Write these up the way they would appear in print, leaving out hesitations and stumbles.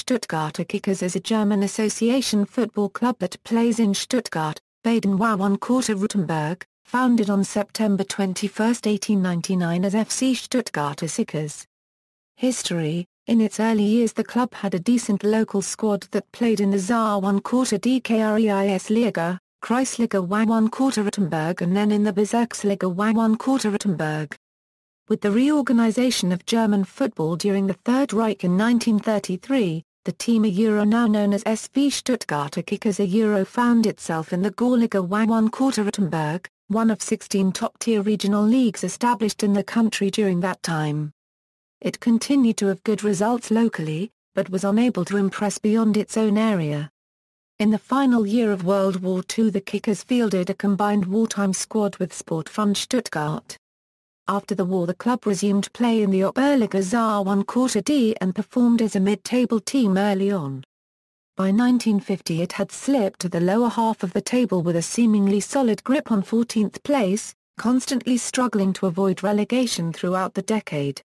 Stuttgarter Kickers is a German association football club that plays in Stuttgart, Baden-Württemberg, founded on September 21, 1899 as FC Stuttgarter Cickers. History: in its early years the club had a decent local squad that played in the Saar 1/4 DKREIS Liga, Kreisliga Y1/4 Württemberg and then in the Bezirksliga Y1/4 Württemberg. With the reorganization of German football during the Third Reich in 1933, the team now known as SV Stuttgarter Kickers found itself in the Gorliga Y1/4 Württemberg, one of 16 top-tier regional leagues established in the country during that time. It continued to have good results locally, but was unable to impress beyond its own area. In the final year of World War II the Kickers fielded a combined wartime squad with Sportfreund Stuttgart. After the war the club resumed play in the Oberliga Saar 1/4 D and performed as a mid-table team early on. By 1950 it had slipped to the lower half of the table with a seemingly solid grip on 14th place, constantly struggling to avoid relegation throughout the decade.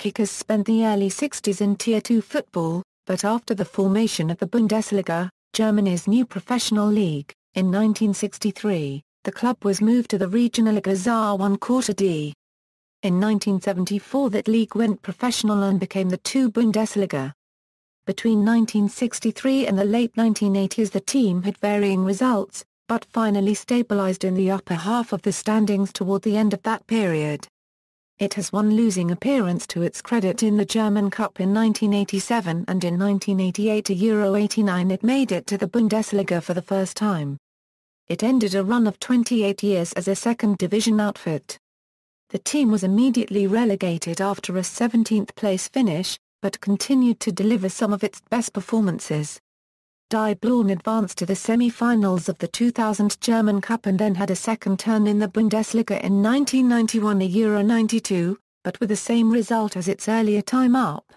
Kickers spent the early 60s in Tier 2 football, but after the formation of the Bundesliga, Germany's new professional league, in 1963, the club was moved to the Regionalliga Saar 1/4 D. In 1974 that league went professional and became the 2 Bundesliga. Between 1963 and the late 1980s the team had varying results, but finally stabilized in the upper half of the standings toward the end of that period. It has one losing appearance to its credit in the German Cup in 1987 and in 1988 to Euro 89 it made it to the Bundesliga for the first time. It ended a run of 28 years as a second-division outfit. The team was immediately relegated after a 17th place finish, but continued to deliver some of its best performances. Die Blauen advanced to the semi-finals of the 2000 German Cup and then had a second turn in the Bundesliga in 1991 to Euro 92, but with the same result as its earlier time up.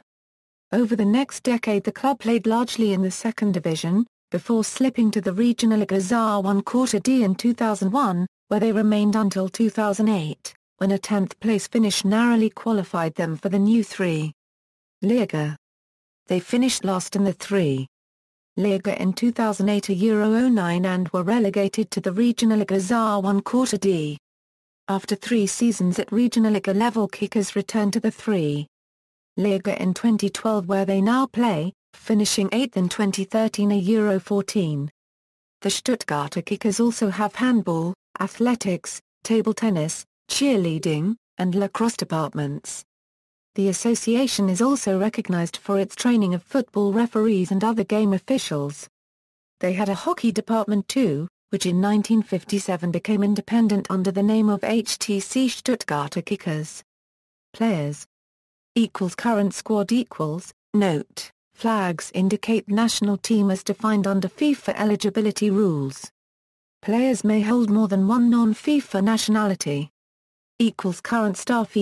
Over the next decade the club played largely in the second division, before slipping to the Regionalliga Saar 1/4 D in 2001, where they remained until 2008, when a 10th place finish narrowly qualified them for the new 3. Liga. They finished last in the 3. Liga in 2008 to Euro 09 and were relegated to the Regionalliga Saar 1/4 D. After 3 seasons at Regionalliga level Kickers returned to the 3. Liga in 2012 where they now play, finishing 8th in 2013 to Euro 14. The Stuttgarter Kickers also have handball, athletics, table tennis, cheerleading, and lacrosse departments. The association is also recognized for its training of football referees and other game officials. They had a hockey department too, which in 1957 became independent under the name of HTC Stuttgarter Kickers. Players Current squad Note: flags indicate national team as defined under FIFA eligibility rules. Players may hold more than one non-FIFA nationality. Current staff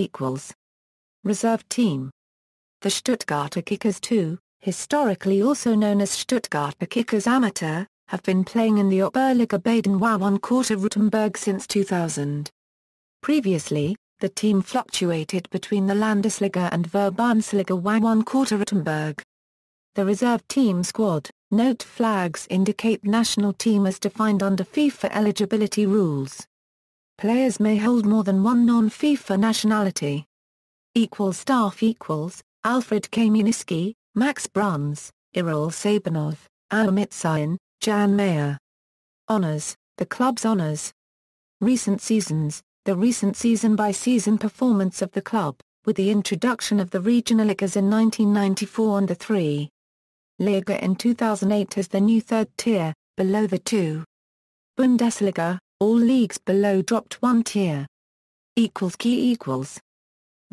Reserve team. The Stuttgarter Kickers 2, historically also known as Stuttgarter Kickers Amateur, have been playing in the Oberliga Baden-Württemberg Württemberg since 2000. Previously, the team fluctuated between the Landesliga and Verbandsliga Y1/4 Württemberg. The reserve team squad. Note: flags indicate national team as defined under FIFA eligibility rules. Players may hold more than one non-FIFA nationality. Staff Alfred Kamienicki, Max Bruns, Erol Sabanov, Amit Sayan, Jan Mayer. Honours: the club's honours. Recent seasons: the recent season-by-season performance of the club, with the introduction of the Regionalligas in 1994 and the 3. Liga in 2008 as the new third tier, below the 2. Bundesliga, all leagues below dropped 1 tier. Key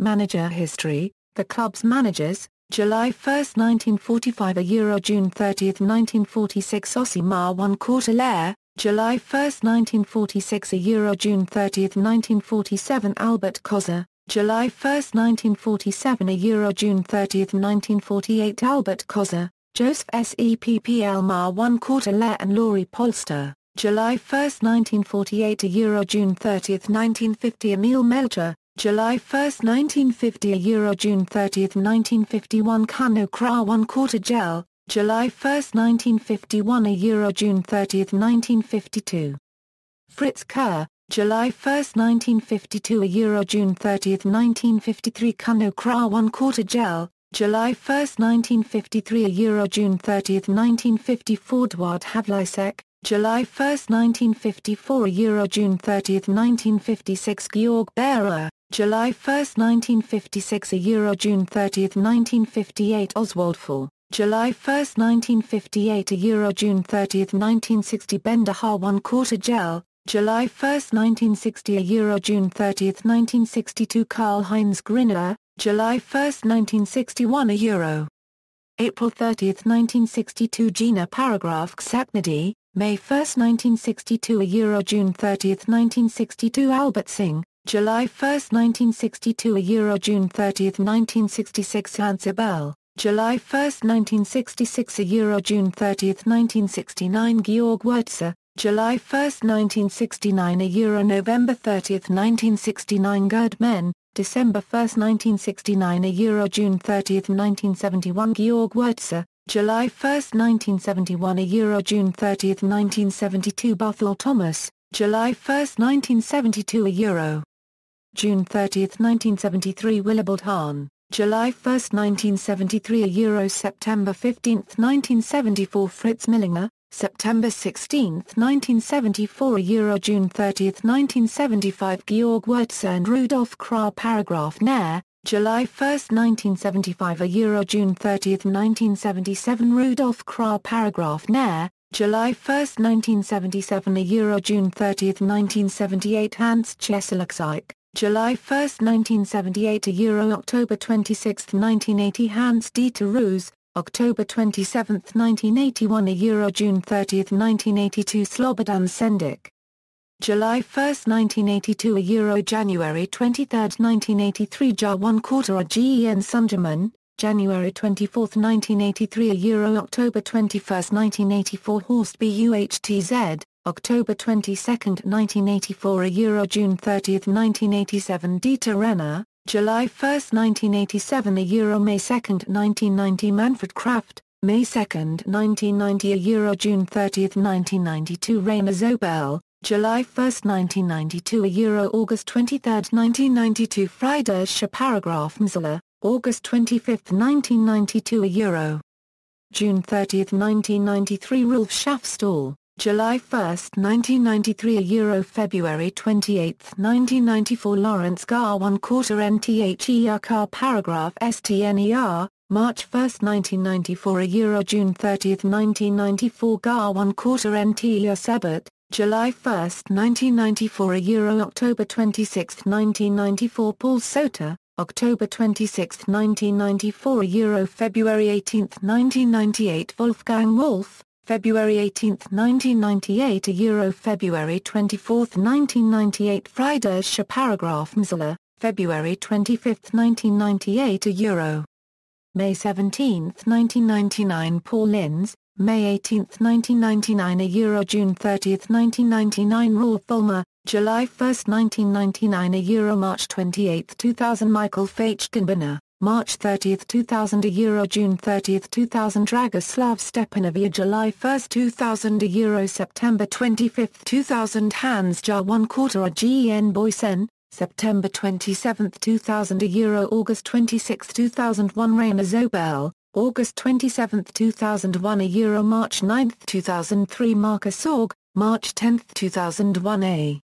Manager history: the club's managers, July 1, 1945 a Euro June 30, 1946 Osimar 1/4 Lair, July 1, 1946 a Euro June 30, 1947 Albert Koza, July 1, 1947 a Euro June 30, 1948 Albert Koza, Joseph Sepp Elmar 1/4 Lair and Laurie Polster, July 1, 1948 a Euro June 30, 1950 Emil Melcher, July 1, 1950 €, June 30, 1951 Kano Kra 1/4 gel, July 1, 1951 €, June 30, 1952. Fritz Kerr, July 1, 1952 €, June 30, 1953 Kano Kra 1/4 gel, July 1, 1953 €, June 30, 1954 Dward Havlicek, July 1, 1954 €, June 30, 1956 Georg Behrer, July 1, 1956 €, June 30, 1958 Oswald Fall, July 1, 1958 €, June 30, 1960 Bender Har 1/4 gel, July 1, 1960 €, June 30, 1962 Karl-Heinz Grinner, July 1, 1961 €. April 30, 1962 Gina Paragraph Ksaknady, May 1, 1962 €, June 30, 1962 Albert Singh, July 1, 1962 €, June 30, 1966 Hans Abel, July 1, 1966 €, June 30, 1969 Georg Wurtzer, July 1, 1969 €, November 30, 1969 Gerd Men, December 1, 1969 €, June 30, 1971 Georg Wurtzer, July 1, 1971 €, June 30, 1972 Barthol Thomas, July 1, 1972 €. June 30, 1973 Willibald Hahn, July 1, 1973 €, September 15, 1974 Fritz Millinger, September 16, 1974 €, June 30, 1975 Georg Wurtzer and Rudolf Kra Paragraph Nair, July 1, 1975 €, June 30, 1977 Rudolf Kra Paragraph Nair, July 1, 1977 €, June 30, 1978 Hans Cheselaksyk, July 1, 1978 €, October 26, 1980 Hans Dieter Roos, October 27, 1981 €, June 30, 1982 Slobodan Sendik. July 1, 1982 €, January 23, 1983 Ja 1/4 Gen Sunderman, January 24, 1983 €, October 21, 1984 Horst Buhtz, October 22, 1984 €, June 30, 1987 Dieter Renner, July 1, 1987 €, May 2, 1990 Manfred Kraft, May 2, 1990 €, June 30, 1992 Rainer Zobel, July 1, 1992 €, August 23, 1992 Friedrich Paragraph Mzler, August 25, 1992 €. June 30, 1993 Rolf Schaffstall, July 1, 1993 €, February 28, 1994 Lawrence Gar 1/4 Nther Car Paragraph Stner, March 1, 1994 €, June 30, 1994 Gar 1/4 Nther Sebert, July 1, 1994 €, October 26, 1994 Paul Sota, October 26, 1994 €, February 18, 1998 Wolfgang Wolf, February 18, 1998 €, February 24, 1998 Friedrich Paragraph Mzler, February 25, 1998 €. May 17, 1999 Paul Linz, May 18, 1999 €, June 30, 1999 Rolf Vollmer, July 1, 1999 €, March 28, 2000 Michael Fachgenbiner, March 30, 2000 €, June 30, 2000 Dragoslav Stepanovia, July 1, 2000 €, September 25, 2000 Hans Ja 1/4 Gen Boysen, September 27, 2000 €, August 26, 2001 Rainer Zobel, August 27, 2001 €, March 9, 2003 Marcus Org, March 10, 2001 A.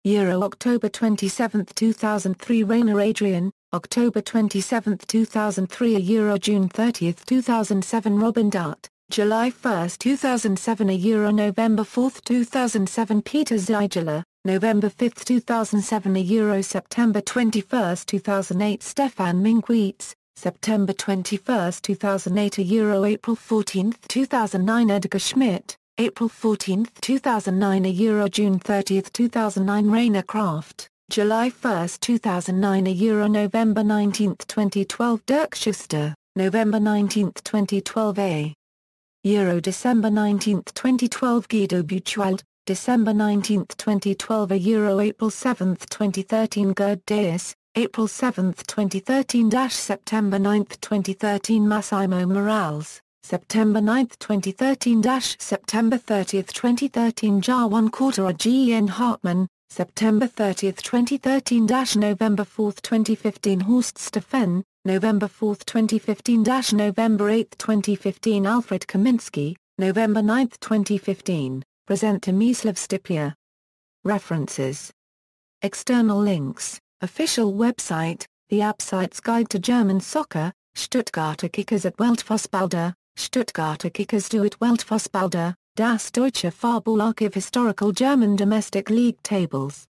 October 27, 2003 Rainer Adrian, October 27, 2003 €, June 30, 2007 Robin Dutt, July 1, 2007 €, November 4, 2007 Peter Ziegler, November 5, 2007 €, September 21, 2008 Stefan Minkwitz, September 21, 2008 €, April 14, 2009 Edgar Schmidt, April 14, 2009 €, June 30, 2009 Rainer Kraft, July 1, 2009 €, November 19, 2012 Dirk Schuster, November 19, 2012 A. December 19, 2012 Guido Buchwald, December 19, 2012 April 7, 2013 Gerd Deis, April 7, 2013 – September 9, 2013 Massimo Morales, September 9, 2013 – September 30, 2013 Jar 1/4 Gen Hartmann, September 30, 2013 – November 4, 2015 Horst Steffen, November 4, 2015 – November 8, 2015 Alfred Kaminski, November 9, 2015, present to Mislav Stipia. References. External links. Official website, The Abseits Guide to German Soccer, Stuttgarter Kickers at Weltfußballer, Stuttgarter Kickers do it Weltfußballer, Das Deutsche Fußballarchiv Historical German Domestic League Tables.